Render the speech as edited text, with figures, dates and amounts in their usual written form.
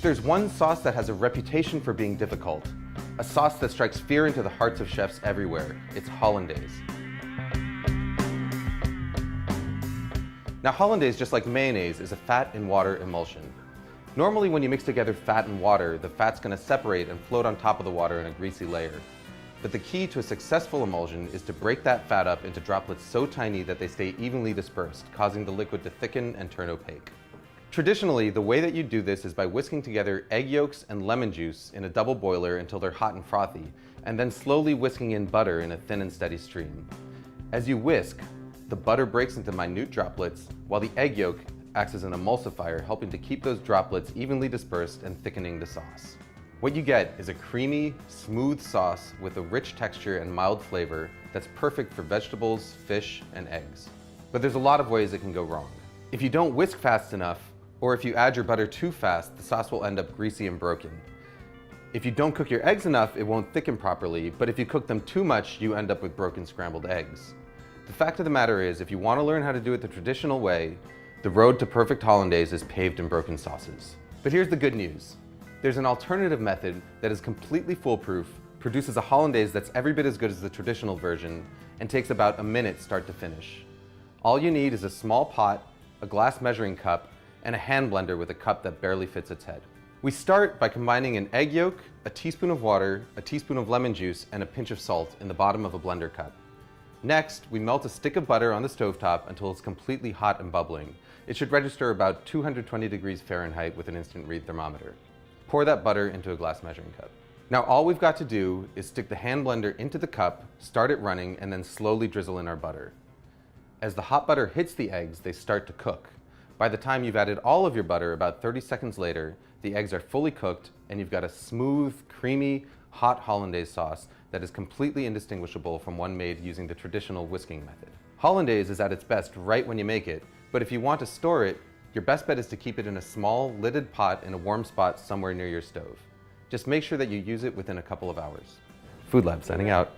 there's one sauce that has a reputation for being difficult, a sauce that strikes fear into the hearts of chefs everywhere, it's Hollandaise. Now Hollandaise, just like mayonnaise, is a fat and water emulsion. Normally when you mix together fat and water, the fat's going to separate and float on top of the water in a greasy layer. But the key to a successful emulsion is to break that fat up into droplets so tiny that they stay evenly dispersed, causing the liquid to thicken and turn opaque. Traditionally, the way that you do this is by whisking together egg yolks and lemon juice in a double boiler until they're hot and frothy, and then slowly whisking in butter in a thin and steady stream. As you whisk, the butter breaks into minute droplets, while the egg yolk acts as an emulsifier, helping to keep those droplets evenly dispersed and thickening the sauce. What you get is a creamy, smooth sauce with a rich texture and mild flavor that's perfect for vegetables, fish, and eggs. But there's a lot of ways it can go wrong. If you don't whisk fast enough, or if you add your butter too fast, the sauce will end up greasy and broken. If you don't cook your eggs enough, it won't thicken properly, but if you cook them too much, you end up with broken scrambled eggs. The fact of the matter is, if you want to learn how to do it the traditional way, the road to perfect Hollandaise is paved in broken sauces. But here's the good news. There's an alternative method that is completely foolproof, produces a Hollandaise that's every bit as good as the traditional version, and takes about a minute start to finish. All you need is a small pot, a glass measuring cup, and a hand blender with a cup that barely fits its head. We start by combining an egg yolk, a teaspoon of water, a teaspoon of lemon juice, and a pinch of salt in the bottom of a blender cup. Next, we melt a stick of butter on the stovetop until it's completely hot and bubbling. It should register about 220 degrees Fahrenheit with an instant read thermometer. Pour that butter into a glass measuring cup. Now all we've got to do is stick the hand blender into the cup, start it running, and then slowly drizzle in our butter. As the hot butter hits the eggs, they start to cook. By the time you've added all of your butter, about 30 seconds later, the eggs are fully cooked and you've got a smooth, creamy, hot Hollandaise sauce that is completely indistinguishable from one made using the traditional whisking method. Hollandaise is at its best right when you make it, but if you want to store it, your best bet is to keep it in a small, lidded pot in a warm spot somewhere near your stove. Just make sure that you use it within a couple of hours. Food Lab signing out.